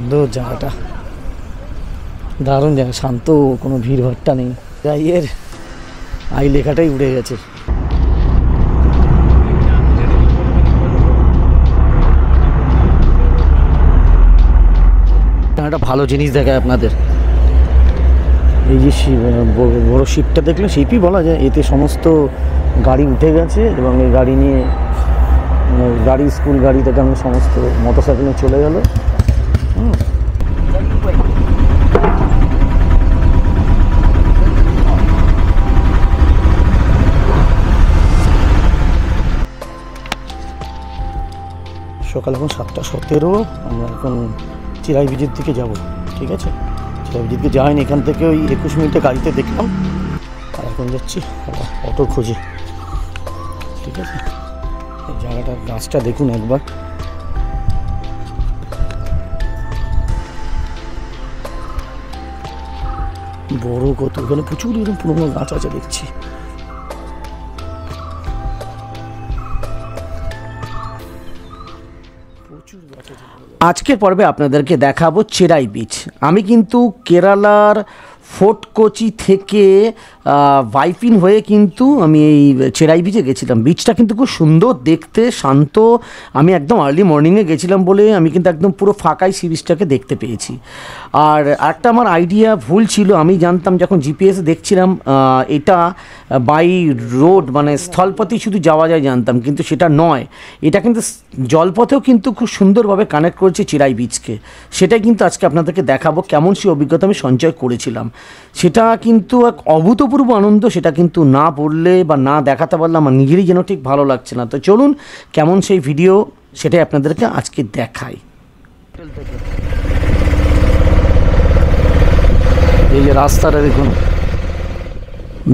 সুন্দর জায়গাটা, দারুণ জায়গা, শান্ত, কোনো ভিড়ভাট্টা নেই। এর আই লেখাটাই উড়ে গেছে। একটা ভালো জিনিস দেখায় আপনাদের, এই যে বড় শিপটা দেখলে, শিপই বলা যায়, এতে সমস্ত গাড়ি উঠে গেছে এবং এই গাড়ি নিয়ে গাড়ি, স্কুল গাড়ি থেকে আমি সমস্ত মোটরসাইকেলে চলে গেল। সকাল এখন 7:17, আমরা এখন চিরাই ব্রিজের দিকে যাব। ঠিক আছে, চিরাই ব্রিজের দিকে যাইনি, এখান থেকে ওই 21 মিনিটে গাড়িতে দেখলাম, আর এখন যাচ্ছি অটো খোঁজে। ঠিক আছে, এই জায়গাটার গাছটা দেখুন একবার, বড় কত, এখানে প্রচুর এরকম পুরোনো গাছ আছে দেখছি। আজকের পর্বে আপনাদেরকে দেখাবো চেরাই বিচ। আমি কিন্তু কেরালার ফোর্ট কোচি থেকে ভাইপিন হয়ে কিন্তু আমি এই চেরাই বিচে গেছিলাম। বিচটা কিন্তু খুব সুন্দর দেখতে, শান্ত। আমি একদম আর্লি মর্নিংয়ে গেছিলাম বলে আমি কিন্তু একদম পুরো ফাঁকাই সি বিচটাকে দেখতে পেয়েছি। আর একটা আমার আইডিয়া ভুল ছিল, আমি জানতাম যখন জিপিএসে দেখছিলাম এটা বাই রোড মানে স্থলপথেই শুধু যাওয়া যায় জানতাম, কিন্তু সেটা নয়, এটা কিন্তু জলপথেও কিন্তু খুব সুন্দরভাবে কানেক্ট করেছে চেরাই বিচকে। সেটাই কিন্তু আজকে আপনাদেরকে দেখাবো, কেমন সেই অভিজ্ঞতা আমি সঞ্চয় করেছিলাম। সেটা কিন্তু এক অভূতপূর্ব আনন্দ, সেটা কিন্তু না বললে বা না দেখাতে পারলে আমার নিজেরই যেন ঠিক ভালো লাগছে না। তো চলুন কেমন সেই ভিডিও সেটাই আপনাদেরকে আজকে দেখাই। এই যে রাস্তাটা দেখুন।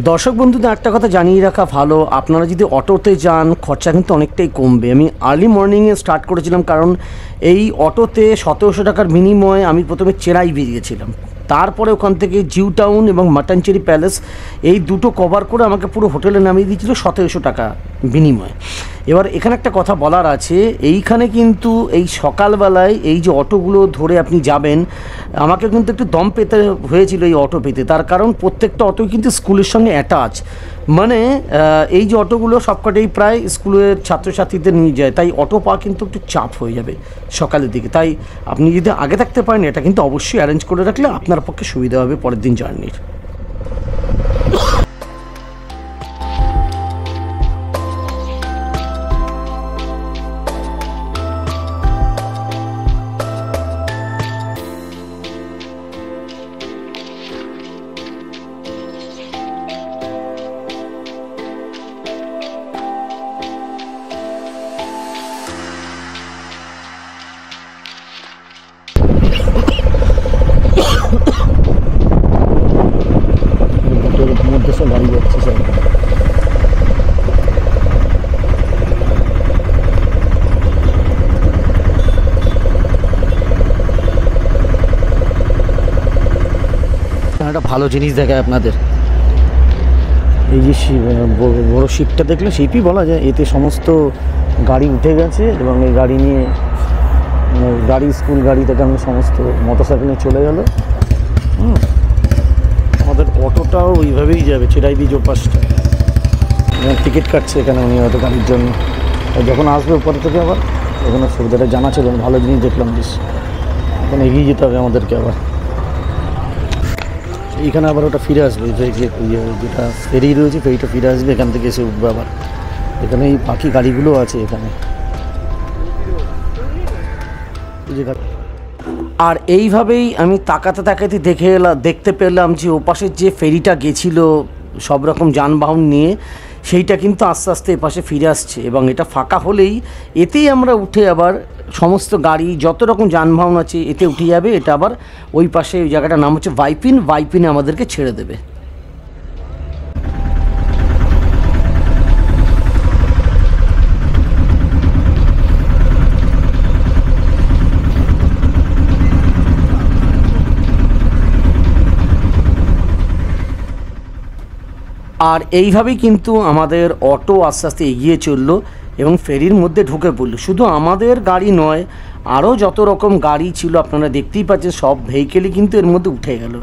দর্শক বন্ধুদের একটা কথা জানিয়ে রাখা ভালো, আপনারা যদি অটোতে যান খরচা কিন্তু অনেকটাই কমবে। আমি আর্লি মর্নিংয়ে স্টার্ট করেছিলাম, কারণ এই অটোতে 1700 টাকার বিনিময়ে আমি প্রথমে চেরাই বেরিয়েছিলাম, তারপরে ওখান থেকে জিউ টাউন এবং মাটনচেরি প্যালেস এই দুটো কভার করে আমাকে পুরো হোটেলে নামিয়ে দিয়েছিল 1700 টাকা বিনিময়ে। এবার এখানে একটা কথা বলার আছে, এইখানে কিন্তু এই সকালবেলায় এই যে অটোগুলো ধরে আপনি যাবেন, আমাকে কিন্তু একটু দম পেতে হয়েছিল এই অটো পেতে। তার কারণ প্রত্যেকটা অটোই কিন্তু স্কুলের সঙ্গে অ্যাটাচ, মানে এই যে অটোগুলো সবকটাই প্রায় স্কুলের ছাত্রছাত্রীদের নিয়ে যায়, তাই অটো পাওয়া কিন্তু একটু চাপ হয়ে যাবে সকালের দিকে। তাই আপনি যদি আগে থাকতে পারেন এটা কিন্তু অবশ্যই অ্যারেঞ্জ করে রাখলে আপনার পক্ষে সুবিধা হবে পরের দিন জার্নির। মধ্যে সব গাড়ি যাচ্ছে সব। একটা ভালো জিনিস দেখায় আপনাদের, এই যে বড় শিপটা দেখলে, শিপই বলা যায়, এতে সমস্ত গাড়ি উঠে গেছে এবং এই গাড়ি নিয়ে গাড়ি, স্কুল গাড়ি থেকে আমি সমস্ত মোটরসাইকেলে চলে গেল। আমাদের অটোটাও ওইভাবেই যাবে চেরাই বিচ ওপাশটা, টিকিট কাটছে এখানে উনি হয়তো গাড়ির জন্য। যখন আসবে ওপর থেকে আবার ওখানে সুবিধাটা জানা ছিল, ভালো জিনিস দেখলাম বেশ। এখন এগিয়ে যেতে হবে আমাদেরকে আবার, এইখানে আবার ওটা ফিরে আসবে, যেটা ফেরি রয়েছে ফেরিটা ফিরে আসবে, এখান থেকে এসে উঠবে আবার। এখানে এই বাকি গাড়িগুলো আছে এখানে। আর এইভাবেই আমি তাকাতে তাকাতে দেখতে পেলাম যে ওপাশের যে ফেরিটা গেছিল সব রকম যানবাহন নিয়ে, সেইটা কিন্তু আস্তে আস্তে এপাশে ফিরে আসছে এবং এটা ফাঁকা হলেই এতেই আমরা উঠে আবার সমস্ত গাড়ি যত রকম যানবাহন আছে এতে উঠে যাবে। এটা আবার ওই পাশে, ওই জায়গাটার নাম হচ্ছে ভাইপিন, ভাইপিনে আমাদেরকে ছেড়ে দেবে। আর এইভাবেই কিন্তু আমাদের অটো আস্তে আস্তে এগিয়ে চললো এবং ফেরির মধ্যে ঢুকে পড়লো। শুধু আমাদের গাড়ি নয়, আরও যত রকম গাড়ি ছিল আপনারা দেখতেই পাচ্ছেন, সব ভেহিকেলই কিন্তু এর মধ্যে উঠে গেল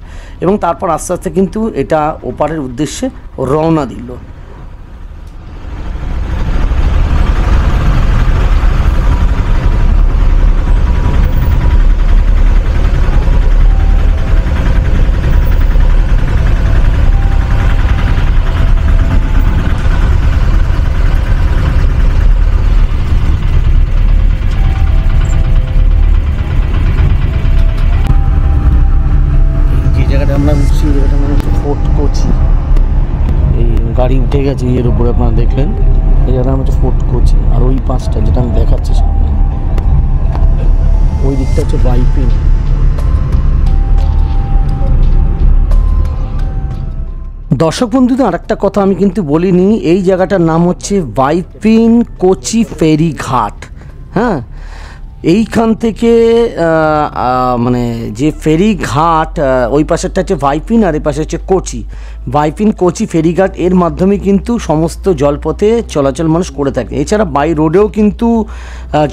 এবং তারপর আস্তে আস্তে কিন্তু এটা ওপারের উদ্দেশ্যে রওনা দিল। আমরা উঠছি, এটা মানে হচ্ছে ফোর্ট কোচি। এই গাড়ি উঠে গেছে এর উপরে, আপনারা দেখলেন। এই জায়গাটা হচ্ছে ফোর্ট কোচি। আর ওই পাঁচটা যেটা আমি দেখাচ্ছি সামনে, ওই দিকটা হচ্ছে ভাইপিন। দর্শক বন্ধুদের আরেকটা কথা আমি কিন্তু বলিনি, এই জায়গাটার নাম হচ্ছে ভাইপিন কোচি ফেরি ঘাট। হ্যাঁ, এইখান থেকে মানে যে ফেরি ঘাট, ওই পাশেরটা হচ্ছে ভাইপিন আর এই পাশে হচ্ছে কোচি। ভাইপিন কোচি ফেরিঘাট এর মাধ্যমে কিন্তু সমস্ত জলপথে চলাচল মানুষ করে থাকে। এছাড়া বাই রোডেও কিন্তু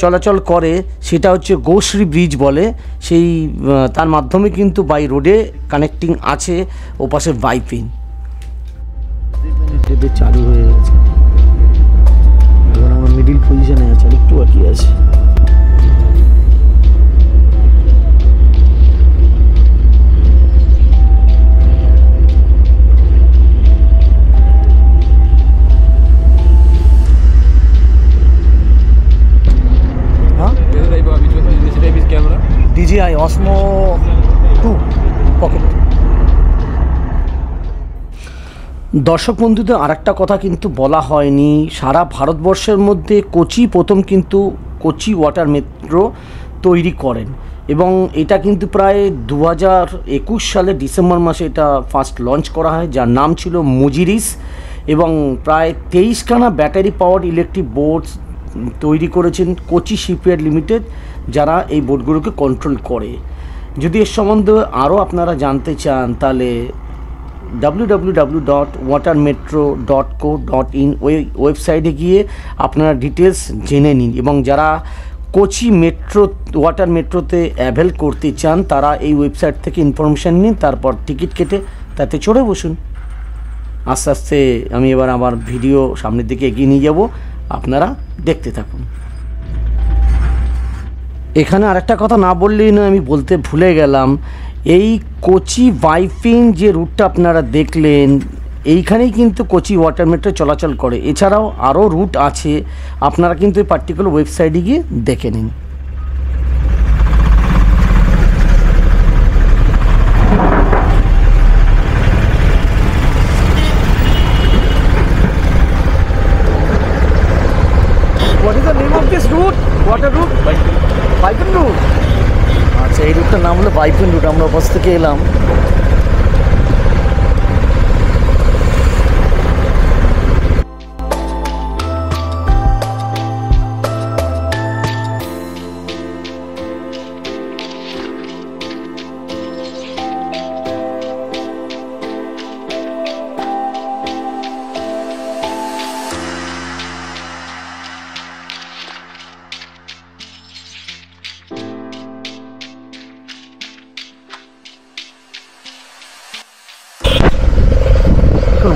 চলাচল করে, সেটা হচ্ছে গোশ্রী ব্রিজ বলে, সেই তার মাধ্যমে কিন্তু বাই রোডে কানেক্টিং আছে ও পাশে ভাইপিন। চালু হয়ে গেছে, এখন আমার মিডিল পজিশনে আছে, আর একটু বাকি আছে। DJI Osmo 2 pocket. দর্শক বন্ধুদের আরেকটা কথা কিন্তু বলা হয়নি, সারা ভারতবর্ষের মধ্যে কোচি প্রথম কিন্তু কোচি ওয়াটার মেট্রো তৈরি করেন এবং এটা কিন্তু প্রায় 2021 সালে ডিসেম্বর মাসে এটা ফার্স্ট লঞ্চ করা হয়, যার নাম ছিল মুজিরিস, এবং প্রায় 23খানা ব্যাটারি পাওয়ার ইলেকট্রিক বোট তৈরি করেছেন কোচি শিপইয়ার্ড লিমিটেড, যারা এই বোটগুলোকে কন্ট্রোল করে। যদি এর সম্বন্ধে আরও আপনারা জানতে চান তাহলে www.watermetro.co.in ওয়েবসাইটে গিয়ে আপনারা ডিটেলস জেনে নিন, এবং যারা কোচি মেট্রো ওয়াটার মেট্রোতে অ্যাভেল করতে চান তারা এই ওয়েবসাইট থেকে ইনফরমেশান নিন, তারপর টিকিট কেটে তাতে চড়ে বসুন। আস্তে আস্তে আমি এবার আমার ভিডিও সামনের দিকে এগিয়ে নিয়ে যাব, আপনারা দেখতে থাকুন। এখানে আরেকটা কথা না বললেই নয়, আমি বলতে ভুলে গেলাম, এই কোচি ভাইপিন যে রুটটা আপনারা দেখলেন, এইখানেই কিন্তু কোচি ওয়াটার মেট্রো চলাচল করে। এছাড়াও আরও রুট আছে, আপনারা কিন্তু এই পার্টিকুলার ওয়েবসাইটে গিয়ে দেখে নিন। What is the name of this route? Water route? Vypin route. আচ্ছা, এই রুটটার নাম হলো ভাইপিন রুট। আমরা বাস থেকে এলাম।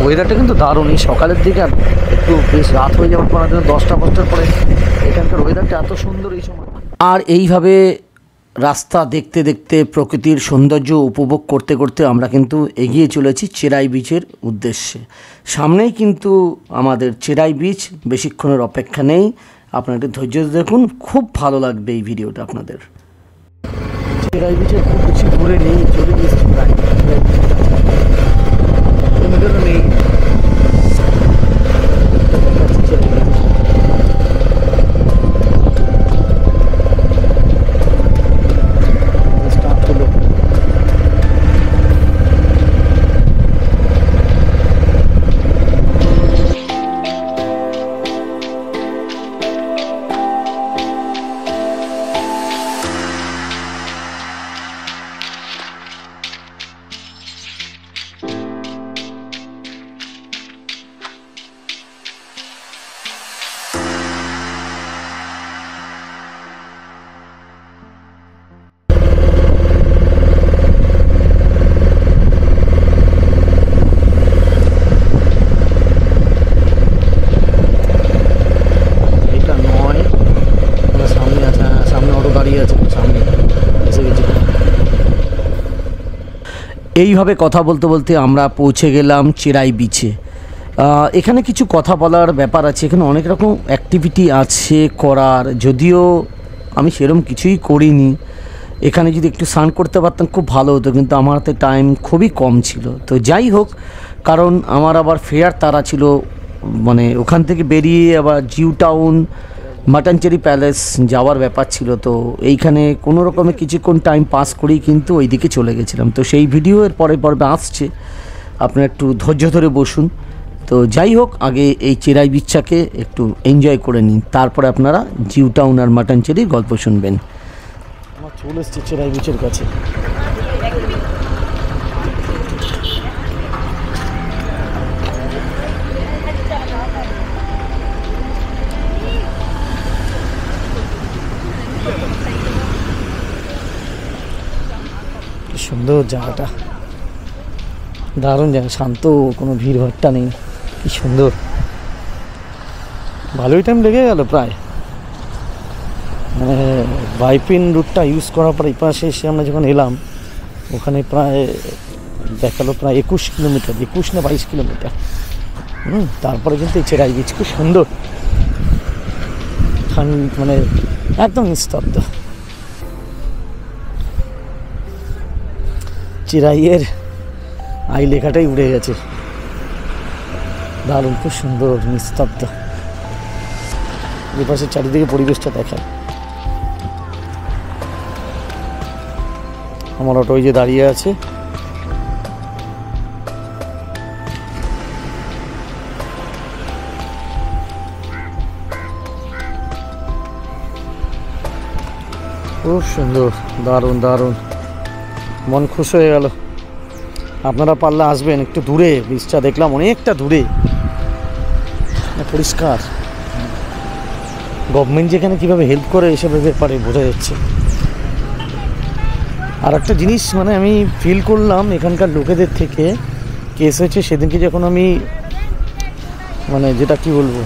ওয়েদারটা কিন্তু দারুণ, এই সকালের দিকে একটু বেশ রাত হয়ে যাওয়ার পর 10টা-5টার পরে এখানকার ওয়েদারটা এত সুন্দর এই সময়। আর এইভাবে রাস্তা দেখতে দেখতে প্রকৃতির সৌন্দর্য উপভোগ করতে করতে আমরা কিন্তু এগিয়ে চলেছি চেরাই বিচের উদ্দেশ্যে। সামনেই কিন্তু আমাদের চেরাই বিচ, বেশিক্ষণের অপেক্ষা নেই, আপনারা একটু ধৈর্য দেখুন, খুব ভালো লাগবে এই ভিডিওটা আপনাদের। চেরাই বিচে খুব বেশি দূরে নেই, চলে গিয়েছি প্রায় নেই। এইভাবে কথা বলতে বলতে আমরা পৌঁছে গেলাম চেরাই বিচে। এখানে কিছু কথা বলার ব্যাপার আছে, এখানে অনেক রকম অ্যাক্টিভিটি আছে করার, যদিও আমি সেরকম কিছুই করিনি। এখানে যদি একটু স্নান করতে পারতাম খুব ভালো হতো, কিন্তু আমার হাতে টাইম খুবই কম ছিল। তো যাই হোক, কারণ আমার আবার ফেয়ার তারা ছিল, মানে ওখান থেকে বেরিয়ে আবার জিউ টাউন মাটনচেরি প্যালেস যাওয়ার ব্যাপার ছিল। তো এইখানে কোনো রকমে কিছুক্ষণ টাইম পাস করেই কিন্তু ওই দিকে চলে গেছিলাম। তো সেই ভিডিও এর পরে পর্বে আসছে, আপনারা একটু ধৈর্য ধরে বসুন। তো যাই হোক, আগে এই চেরাই বিচটাকে একটু এনজয় করে নিন, তারপরে আপনারা জিউ টাউন আর মাটনচেরির গল্প শুনবেন। আমার চলে এসছে চেরাই বিচের কাছে। সুন্দর জায়গাটা, দারুণ জায়গা, শান্ত, কোনো ভিড় ভাট্টা নেই, কি সুন্দর। ভালোই টাইম লেগে গেল প্রায়, মানে বাইপিন রুটটা ইউজ করার পর এই পাশে এসে আমরা যখন এলাম, ওখানে প্রায় দেখালো প্রায় 21 কিলোমিটার, 21 না 22 কিলোমিটার। তারপরে কিন্তু এই চেরাই বিচ খুব সুন্দর, মানে একদম নিস্তব্ধ। চেরাইয়ের আই লেখাটাই উড়ে গেছে, দারুণ, খুব সুন্দর, নিস্তব্ধ। এপাশে চারিদিকে পরিবেশটা দেখায়। আমার অটো ওই যে দাঁড়িয়ে আছে, খুব সুন্দর, দারুণ দারুণ, মন খুশ হয়ে গেল। আপনারা পারলে আসবেন, একটু দূরে বিচটা দেখলাম, অনেকটা দূরে, পরিষ্কার। গভর্নমেন্ট যেখানে কীভাবে হেল্প করে এসবের ব্যাপারে বোঝা যাচ্ছে। আর একটা জিনিস মানে আমি ফিল করলাম এখানকার লোকেদের থেকে, কেস হয়েছে সেদিনকে যখন আমি মানে যেটা কি বলবো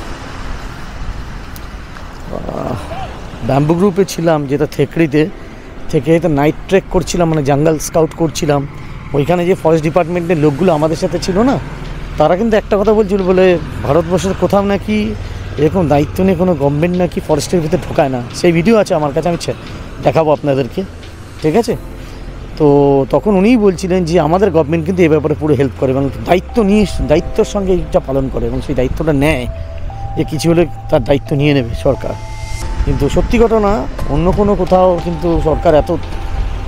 ব্যাম্বু গ্রুপে ছিলাম, যেটা থেকড়িতে থেকে তো নাইট ট্রেক করছিলাম, মানে জঙ্গল স্কাউট করছিলাম। ওইখানে যে ফরেস্ট ডিপার্টমেন্টের লোকগুলো আমাদের সাথে ছিল না, তারা কিন্তু একটা কথা বলছিল, বলে ভারতবর্ষের কোথাও নাকি এরকম দায়িত্ব নিয়ে কোনো গভর্নমেন্ট নাকি ফরেস্টের ভিতরে ঢোকায় না। সেই ভিডিও আছে আমার কাছে, আমি দেখাবো আপনাদেরকে, ঠিক আছে? তো তখন উনিই বলছিলেন যে আমাদের গভর্নমেন্ট কিন্তু এ ব্যাপারে পুরো হেল্প করে এবং দায়িত্ব নিয়ে, দায়িত্বর সঙ্গে এইটা পালন করে এবং সেই দায়িত্বটা নেয়, যে কিছু হলে তার দায়িত্ব নিয়ে নেবে সরকার। কিন্তু সত্যি ঘটনা, অন্য কোনো কোথাও কিন্তু সরকার এত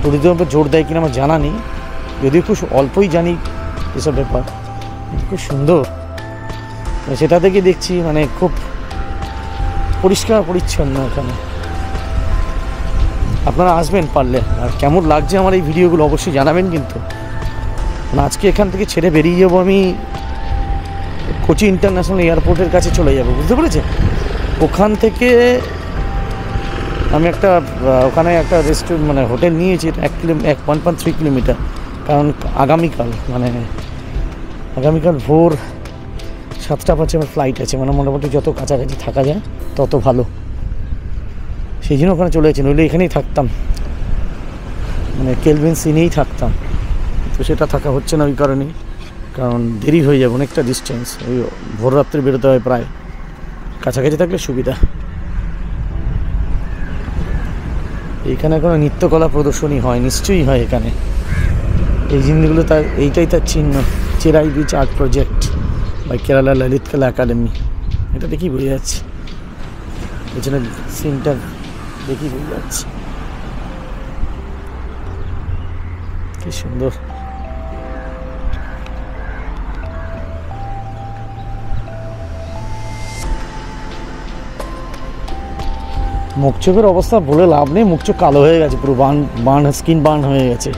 ট্যুরিজমের উপর জোর দেয় কিনা আমার জানা নেই, যদিও খুব অল্পই জানি এসব ব্যাপার। খুব সুন্দর, সেটা থেকে দেখছি মানে খুব পরিষ্কার পরিচ্ছন্ন এখানে। আপনারা আসবেন পারলে, আর কেমন লাগছে আমার এই ভিডিওগুলো অবশ্যই জানাবেন। কিন্তু আজকে এখান থেকে ছেড়ে বেরিয়ে যাবো আমি, কোচি ইন্টারন্যাশনাল এয়ারপোর্টের কাছে চলে যাব, বুঝতে পেরেছেন? ওখান থেকে আমি একটা ওখানে একটা রেস্টুরেন্ট মানে হোটেল নিয়েছি 1.3 কিলোমিটার, কারণ আগামীকাল ভোর 7টা 5 আমার ফ্লাইট আছে, মানে মোটামুটি যত কাছাকাছি থাকা যায় তত ভালো, সেই জন্য ওখানে চলে গেছি। নইলে এখানেই থাকতাম, মানে কেলভিন সিনেই থাকতাম, তো সেটা থাকা হচ্ছে না ওই কারণেই, কারণ দেরি হয়ে যাবে, অনেকটা ডিস্টেন্স, ওই ভোর রাত্রে বেরোতে হয় প্রায়, কাছাকাছি থাকলে সুবিধা। এইখানে কোনো নৃত্যকলা প্রদর্শনী হয়, নিশ্চয়ই হয় এখানে, এই জিনিসগুলো তার, এইটাই তার চিহ্ন, Cherai beach art project by Kerala Lalit Kala academy. এটা দেখি বোঝা যাচ্ছে, পেছনে সিনটা দেখি বোঝা যাচ্ছে, কি সুন্দর। মুখ চোখের অবস্থা বলে লাভ নেই, মুখ চোখ কালো হয়ে গেছে, পুরো স্কিন বার্ন হয়ে গেছে।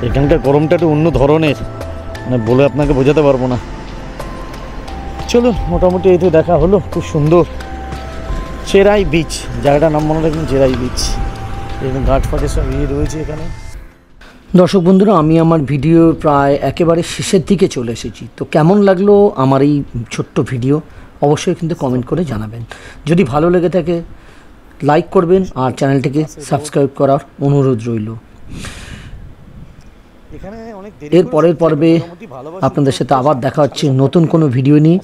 এখানকার গরমটা একটু অন্য ধরনের, মানে বলে আপনাকে বোঝাতে পারবো না। চলুন, মোটামুটি এই তো দেখা হলো, খুব সুন্দর চেরাই বিচ, জায়গাটার নাম মনে রাখবেন, চেরাই বিচ। এখানে ঘাট ফাটে সব ইয়ে রয়েছে এখানে। দর্শক বন্ধুরা, আমি আমার ভিডিও প্রায় একেবারে শেষের দিকে চলে এসেছি। তো কেমন লাগলো আমার এই ছোট্ট ভিডিও অবশ্যই কিন্তু কমেন্ট করে জানাবেন। যদি ভালো লেগে থাকে লাইক করবেন আর চ্যানেলটিকে সাবস্ক্রাইব করার অনুরোধ রইল। এর পরের পর্বে আপনাদের সাথে আবার দেখা হচ্ছে নতুন কোনো ভিডিও নিয়ে।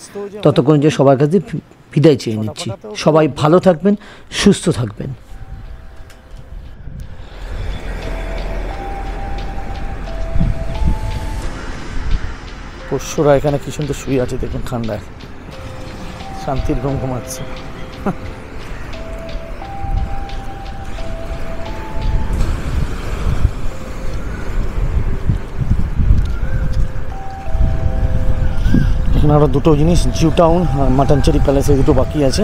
ততক্ষণ যে সবার কাছে বিদায় চেয়ে নিচ্ছি। সবাই ভালো থাকবেন, সুস্থ থাকবেন। পোষ্যরা এখানে কি সুন্দর শুয়ে আছে দেখুন, ঠান্ডায় শান্তির ঘুম ঘুমাচ্ছে। এখানে আরও দুটো জিনিস, জিউ টাউন আর মাটনচেরি প্যালেস, এই দুটো বাকি আছে।